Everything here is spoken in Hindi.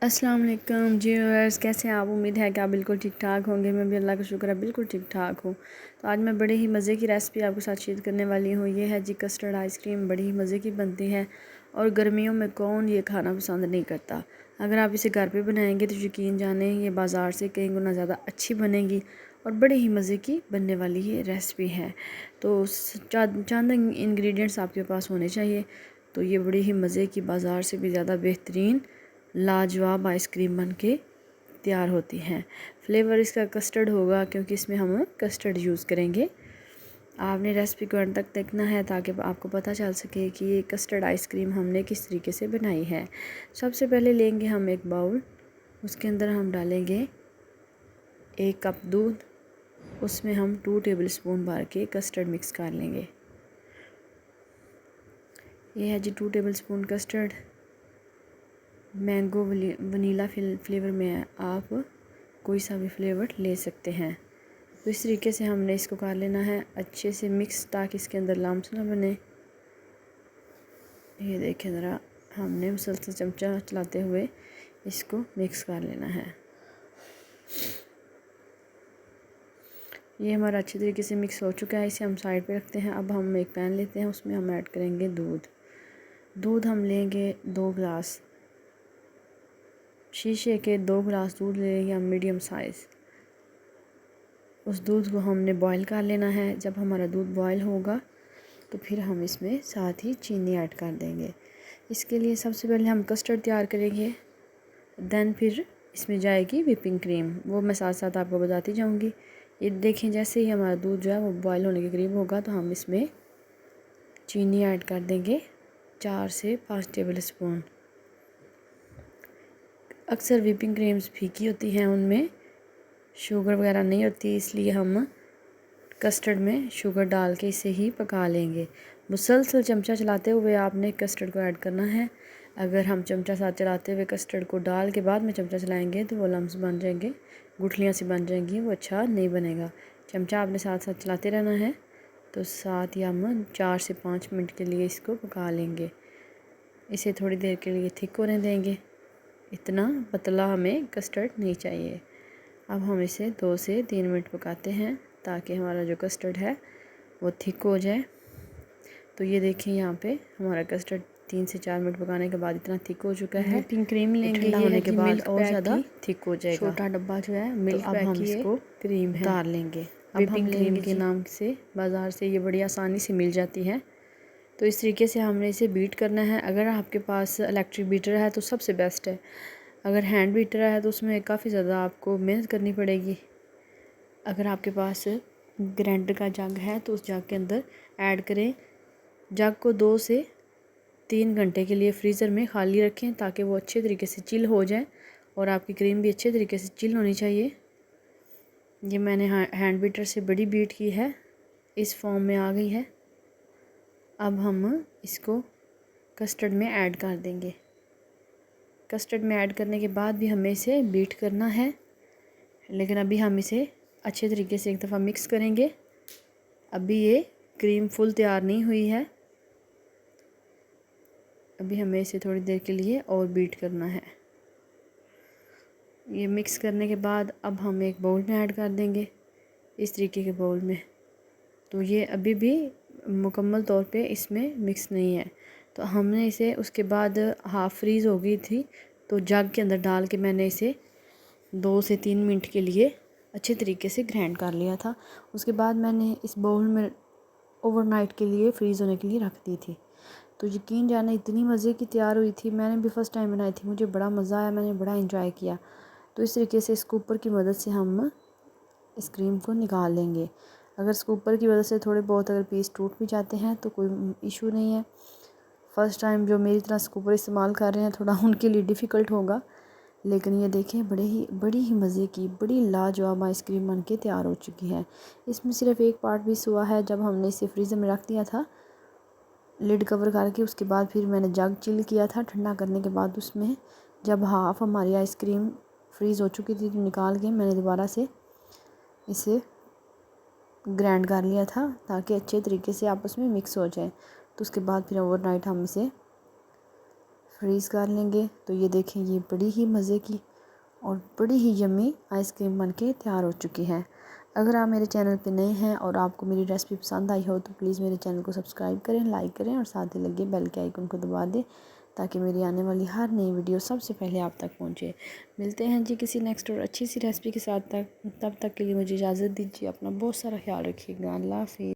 अस्सलाम वालेकुम जी व्यूअर्स, कैसे हैं आप। उम्मीद है कि आप बिल्कुल ठीक ठाक होंगे। मैं भी अल्लाह का शुक्र है बिल्कुल ठीक ठाक हूँ। तो आज मैं बड़े ही मज़े की रेसिपी आपके साथ शेयर करने वाली हूँ। ये है जी कस्टर्ड आइसक्रीम। बड़ी ही मज़े की बनती है और गर्मियों में कौन ये खाना पसंद नहीं करता। अगर आप इसे घर पर बनाएंगे तो यकीन जाने ये बाज़ार से कई गुना ज़्यादा अच्छी बनेगी और बड़े ही मज़े की बनने वाली ये रेसिपी है। तो चंद इंग्रेडिएंट्स आपके पास होने चाहिए। तो ये बड़ी ही मज़े की बाज़ार से भी ज़्यादा बेहतरीन लाजवाब आइसक्रीम बन के तैयार होती हैं। फ्लेवर इसका कस्टर्ड होगा क्योंकि इसमें हम कस्टर्ड यूज़ करेंगे। आपने रेसिपी को अंत तक देखना है ताकि आपको पता चल सके कि ये कस्टर्ड आइसक्रीम हमने किस तरीके से बनाई है। सबसे पहले लेंगे हम एक बाउल, उसके अंदर हम डालेंगे 1 कप दूध, उसमें हम 2 टेबलस्पून भर के कस्टर्ड मिक्स कर लेंगे। ये है जी 2 tablespoon custard. Mango vanilla flavour में आप कोई सा भी फ्लेवर ले सकते हैं। तो इस तरीके से हमने इसको कर लेना है अच्छे से मिक्स, ताकि इसके अंदर लम्स ना बने। ये देखें ज़रा, हमने मुसलसल चमचा चलाते हुए इसको मिक्स कर लेना है। ये हमारा अच्छे तरीके से मिक्स हो चुका है। इसे हम साइड पे रखते हैं। अब हम एक पैन लेते हैं, उसमें हम ऐड करेंगे दूध हम लेंगे 2 गिलास। शीशे के 2 गिलास दूध ले लेंगे हम, मीडियम साइज़। उस दूध को हमने बॉईल कर लेना है। जब हमारा दूध बॉईल होगा तो फिर हम इसमें साथ ही चीनी ऐड कर देंगे। इसके लिए सबसे पहले हम कस्टर्ड तैयार करेंगे, देन फिर इसमें जाएगी व्हिपिंग क्रीम। वो मैं साथ साथ आपको बताती जाऊंगी। ये देखें, जैसे ही हमारा दूध जो है वो बॉईल होने के करीब होगा तो हम इसमें चीनी ऐड कर देंगे 4 से 5 टेबल स्पून। अक्सर व्हिपिंग क्रीम्स फीकी होती हैं, उनमें शुगर वगैरह नहीं होती, इसलिए हम कस्टर्ड में शुगर डाल के इसे ही पका लेंगे। मुसलसल चमचा चलाते हुए आपने कस्टर्ड को ऐड करना है। अगर हम चमचा साथ चलाते हुए कस्टर्ड को डाल के बाद में चमचा चलाएंगे तो वो लम्स बन जाएंगे, गुठलियाँ सी बन जाएंगी, वो अच्छा नहीं बनेगा। चमचा आपने साथ साथ चलाते रहना है। तो साथ ही हम 4 से 5 मिनट के लिए इसको पका लेंगे। इसे थोड़ी देर के लिए थिक होने देंगे। इतना पतला हमें कस्टर्ड नहीं चाहिए। अब हम इसे 2 से 3 मिनट पकाते हैं ताकि हमारा जो कस्टर्ड है वो थिक हो जाए। तो ये देखें, यहाँ पे हमारा कस्टर्ड 3 से 4 मिनट पकाने के बाद इतना थिक हो चुका है। व्हिपिंग क्रीम लेंगे, ठंडा होने के बाद और ज़्यादा थिक हो जाएगा। छोटा डब्बा जो है मिल्क पैक, अब हम इसको क्रीम उतार लेंगे। व्हिपिंग क्रीम के नाम से बाज़ार से ये बड़ी आसानी से मिल जाती है। तो इस तरीके से हमने इसे बीट करना है। अगर आपके पास इलेक्ट्रिक बीटर है तो सबसे बेस्ट है। अगर हैंड बीटर है तो उसमें काफ़ी ज़्यादा आपको मेहनत करनी पड़ेगी। अगर आपके पास ग्राइंडर का जग है तो उस जग के अंदर ऐड करें। जग को 2 से 3 घंटे के लिए फ्रीज़र में खाली रखें ताकि वो अच्छे तरीके से चिल हो जाए और आपकी क्रीम भी अच्छे तरीके से चिल होनी चाहिए। ये मैंने हैंड बीटर से बड़ी बीट की है, इस फॉर्म में आ गई है। अब हम इसको कस्टर्ड में ऐड कर देंगे। कस्टर्ड में ऐड करने के बाद भी हमें इसे बीट करना है, लेकिन अभी हम इसे अच्छे तरीके से एक दफ़ा मिक्स करेंगे। अभी ये क्रीम फुल तैयार नहीं हुई है, अभी हमें इसे थोड़ी देर के लिए और बीट करना है। ये मिक्स करने के बाद अब हम एक बाउल में ऐड कर देंगे, इस तरीके के बाउल में। तो ये अभी भी मुकम्मल तौर पे इसमें मिक्स नहीं है। तो हमने इसे उसके बाद हाफ़ फ्रीज़ हो गई थी तो जग के अंदर डाल के मैंने इसे 2 से 3 मिनट के लिए अच्छे तरीके से ग्राइंड कर लिया था। उसके बाद मैंने इस बाउल में ओवरनाइट के लिए फ्रीज़ होने के लिए रख दी थी। तो यकीन जाने इतनी मज़े की तैयार हुई थी। मैंने भी फ़र्स्ट टाइम बनाई थी, मुझे बड़ा मज़ा आया, मैंने बड़ा इंजॉय किया। तो इस तरीके से स्कूपर की मदद से हम इस क्रीम को निकाल लेंगे। अगर स्कूपर की वजह से थोड़े बहुत अगर पीस टूट भी जाते हैं तो कोई इशू नहीं है। फ़र्स्ट टाइम जो मेरी तरह स्कूपर इस्तेमाल कर रहे हैं थोड़ा उनके लिए डिफ़िकल्ट होगा, लेकिन ये देखें बड़ी ही मज़े की बड़ी लाजवाब आइसक्रीम बन के तैयार हो चुकी है। इसमें सिर्फ एक पार्ट मिस हुआ है, जब हमने इसे फ्रीज़र में रख दिया था लिड कवर करके, उसके बाद फिर मैंने जग चिल किया था ठंडा करने के बाद। उसमें जब हाफ़ हमारी आइसक्रीम फ्रीज़ हो चुकी थी तो निकाल के मैंने दोबारा से इसे ग्राइंड कर लिया था ताकि अच्छे तरीके से आपस में मिक्स हो जाए। तो उसके बाद फिर ओवरनाइट हम इसे फ्रीज़ कर लेंगे। तो ये देखें, ये बड़ी ही मज़े की और बड़ी ही यम्मी आइसक्रीम बनके तैयार हो चुकी है। अगर आप मेरे चैनल पे नए हैं और आपको मेरी रेसिपी पसंद आई हो तो प्लीज़ मेरे चैनल को सब्सक्राइब करें, लाइक करें और साथ ही लगे बेल के आइकन को दबा दें ताकि मेरी आने वाली हर नई वीडियो सबसे पहले आप तक पहुंचे। मिलते हैं जी किसी नेक्स्ट और अच्छी सी रेसिपी के साथ। तब तक के लिए मुझे इजाज़त दीजिए। अपना बहुत सारा ख्याल रखिएगा। अल्लाह हाफ़िज़।